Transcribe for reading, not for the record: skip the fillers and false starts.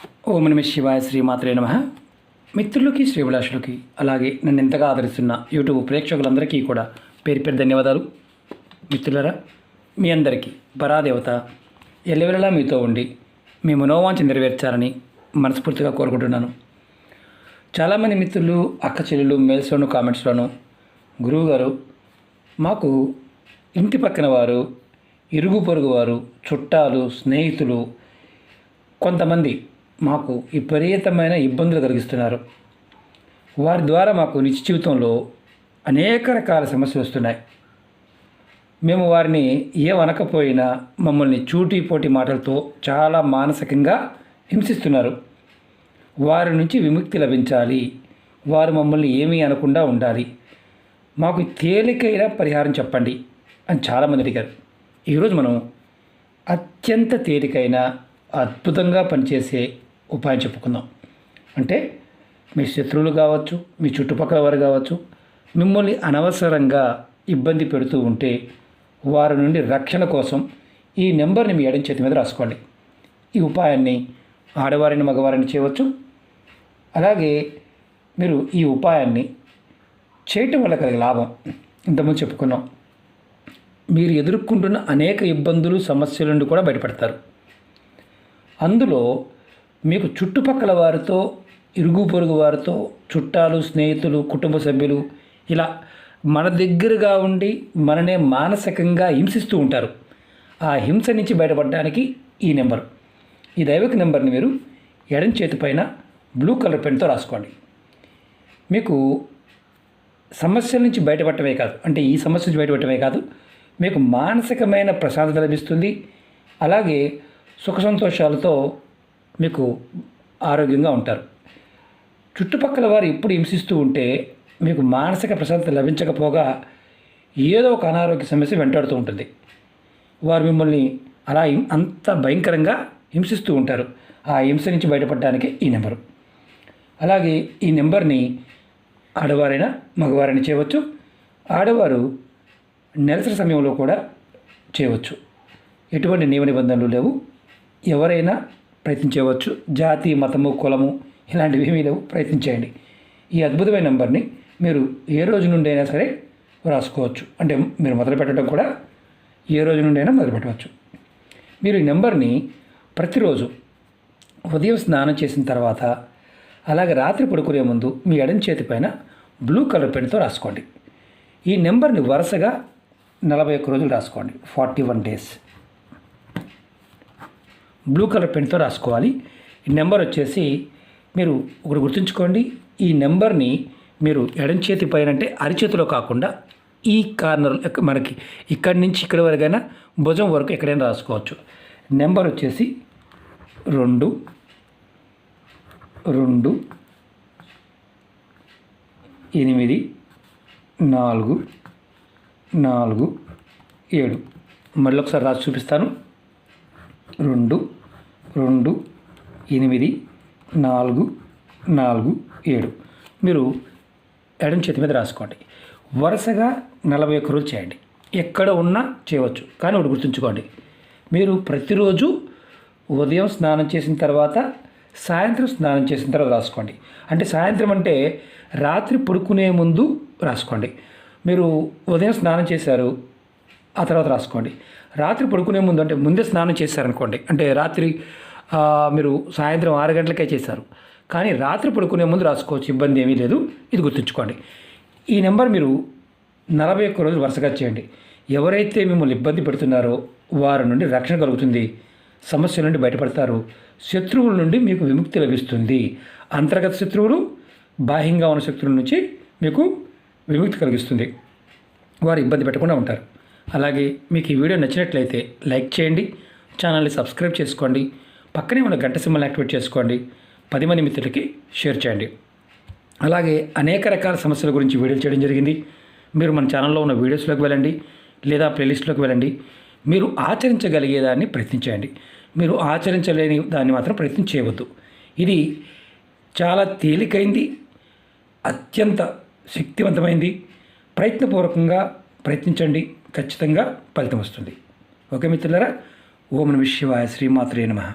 ఓం నమః శివాయ శ్రీమాత్రే నమః. మిత్రులకి శ్రీభిలాషులకి అలాగే నన్ను ఎంతగా ఆదరిస్తున్న యూట్యూబ్ ప్రేక్షకులందరికీ కూడా పేరు పేరు ధన్యవాదాలు. మిత్రులరా, మీ అందరికీ పరాదేవత ఎల్లవెల్లలా మీతో ఉండి మీ మనోవాంఛ నెరవేర్చాలని మనస్ఫూర్తిగా కోరుకుంటున్నాను. చాలామంది మిత్రులు, అక్క చెల్లెలు మెయిల్స్లోను కామెంట్స్లోను, గురువుగారు మాకు ఇంటి పక్కన వారు, ఇరుగు పొరుగు వారు, చుట్టాలు, స్నేహితులు కొంతమంది మాకు విపరీతమైన ఇబ్బందులు కలిగిస్తున్నారు. వారి ద్వారా మాకు నిత్య జీవితంలో అనేక రకాల సమస్యలు వస్తున్నాయి. మేము వారిని ఏమనకపోయినా మమ్మల్ని చూటిపోటి మాటలతో చాలా మానసికంగా హింసిస్తున్నారు. వారి నుంచి విముక్తి లభించాలి, వారు మమ్మల్ని ఏమీ అనకుండా ఉండాలి, మాకు తేలికైన పరిహారం చెప్పండి అని చాలామంది అడిగారు. ఈరోజు మనం అత్యంత తేలికైన అద్భుతంగా పనిచేసే ఉపాయం చెప్పుకుందాం. అంటే మీ శత్రువులు కావచ్చు, మీ చుట్టుపక్కల వారు కావచ్చు, మిమ్మల్ని అనవసరంగా ఇబ్బంది పెడుతూ ఉంటే వారి నుండి రక్షణ కోసం ఈ నెంబర్ని మీ ఎడమ చేతి మీద రాసుకోండి. ఈ ఉపాయాన్ని ఆడవారిని, మగవారిని చేయవచ్చు. అలాగే మీరు ఈ ఉపాయాన్ని చేయటం వల్ల కలిగే లాభం ఇంతకుముందు చెప్పుకున్నాం. మీరు ఎదుర్కొంటున్న అనేక ఇబ్బందులు, సమస్యల నుండి కూడా బయటపడతారు. అందులో మీకు చుట్టుపక్కల వారితో, ఇరుగు పొరుగు వారితో, చుట్టాలు, స్నేహితులు, కుటుంబ సభ్యులు ఇలా మన దగ్గరగా ఉండి మననే మానసికంగా హింసిస్తూ ఉంటారు. ఆ హింస నుంచి బయటపడడానికి ఈ నెంబర్, ఈ దైవిక నెంబర్ని మీరు ఎడం చేతి పైన బ్లూ కలర్ పెన్తో రాసుకోండి. మీకు సమస్యల నుంచి బయటపడటమే కాదు, అంటే ఈ సమస్య నుంచి బయటపడటమే కాదు, మీకు మానసికమైన ప్రశాంతత లభిస్తుంది. అలాగే సుఖ సంతోషాలతో మీకు ఆరోగ్యంగా ఉంటారు. చుట్టుపక్కల వారు ఎప్పుడు హింసిస్తూ ఉంటే మీకు మానసిక ప్రశాంతత లభించకపోగా ఏదో ఒక అనారోగ్య సమస్య వెంటాడుతూ ఉంటుంది. వారు మిమ్మల్ని అలా అంత భయంకరంగా హింసిస్తూ ఉంటారు. ఆ హింస నుంచి బయటపడడానికి ఈ నెంబరు. అలాగే ఈ నెంబర్ని ఆడవారైనా మగవారైనా చేయవచ్చు. ఆడవారు నెలసరి సమయంలో కూడా చేయవచ్చు. ఎటువంటి నియమ నిబంధనలు లేవు, ఎవరైనా ప్రయత్నించవచ్చు. జాతి, మతము, కులము ఇలాంటివి ఏమీ లేవు, ప్రయత్నించేయండి. ఈ అద్భుతమైన నెంబర్ని మీరు ఏ రోజు నుండి అయినా సరే రాసుకోవచ్చు. అంటే మీరు మొదలు పెట్టడం కూడా ఏ రోజు నుండి అయినా మొదలు పెట్టవచ్చు. మీరు ఈ నెంబర్ని ప్రతిరోజు ఉదయం స్నానం చేసిన తర్వాత, అలాగే రాత్రి పడుకునే ముందు మీ ఎడం చేతి పైన బ్లూ కలర్ పెన్తో రాసుకోండి. ఈ నెంబర్ని వరుసగా 41 రోజులు రాసుకోండి. 41 డేస్ బ్లూ కలర్ పెన్తో రాసుకోవాలి. ఈ నెంబర్ వచ్చేసి మీరు ఒకటి గుర్తుంచుకోండి. ఈ నెంబర్ని మీరు ఎడం చేతి పైన, అంటే అరిచేతిలో కాకుండా ఈ కార్నర్, మనకి ఇక్కడి నుంచి ఇక్కడి వరకైనా భుజం వరకు ఎక్కడైనా రాసుకోవచ్చు. నెంబర్ వచ్చేసి 2 2 8 4 4 7. మళ్ళీ ఒకసారి రాసి చూపిస్తాను. 2 2 8 4 4 7. మీరు ఎడం చేతి మీద రాసుకోండి. వరుసగా 41 రోజులు చేయండి. ఎక్కడ ఉన్నా చేయవచ్చు. కానీ ఒకటి గుర్తుంచుకోండి, మీరు ప్రతిరోజు ఉదయం స్నానం చేసిన తర్వాత, సాయంత్రం స్నానం చేసిన తర్వాత రాసుకోండి. అంటే సాయంత్రం అంటే రాత్రి పడుకునే ముందు రాసుకోండి. మీరు ఉదయం స్నానం చేశారు, ఆ తర్వాత రాసుకోండి. రాత్రి పడుకునే ముందు, అంటే ముందే స్నానం చేశారనుకోండి, అంటే రాత్రి మీరు సాయంత్రం 6 గంటలకే చేశారు, కానీ రాత్రి పడుకునే ముందు రాసుకోవచ్చు, ఇబ్బంది ఏమీ లేదు. ఇది గుర్తుంచుకోండి. ఈ నెంబర్ మీరు 41 రోజులు వరుసగా చేయండి. ఎవరైతే మిమ్మల్ని ఇబ్బంది పెడుతున్నారో వారి నుండి రక్షణ కలుగుతుంది, సమస్యల నుండి బయటపడతారు, శత్రువుల నుండి మీకు విముక్తి లభిస్తుంది. అంతర్గత శత్రువులు, బాహ్యంగా ఉన్న శత్రువుల నుంచి మీకు విముక్తి కలిగిస్తుంది. వారు ఇబ్బంది పెట్టకుండా ఉంటారు. అలాగే మీకు ఈ వీడియో నచ్చినట్లయితే లైక్ చేయండి, ఛానల్ని సబ్స్క్రైబ్ చేసుకోండి, పక్కనే ఉన్న గంట సింబల్ని యాక్టివేట్ చేసుకోండి, 10 మంది మిత్రులకి షేర్ చేయండి. అలాగే అనేక రకాల సమస్యల గురించి వీడియోలు చేయడం జరిగింది. మీరు మన ఛానల్లో ఉన్న వీడియోస్లోకి వెళ్ళండి, లేదా ప్లేలిస్ట్లోకి వెళ్ళండి. మీరు ఆచరించగలిగేదాన్ని ప్రయత్నించండి. మీరు ఆచరించలేని దాన్ని మాత్రం ప్రయత్నం చేయవద్దు. ఇది చాలా తేలికైంది, అత్యంత శక్తివంతమైంది. ప్రయత్నపూర్వకంగా ప్రయత్నించండి, ఖచ్చితంగా ఫలితం వస్తుంది. ఓకే మిత్రులారా, ఓం నమః శివాయ శ్రీమాత్రే నమః.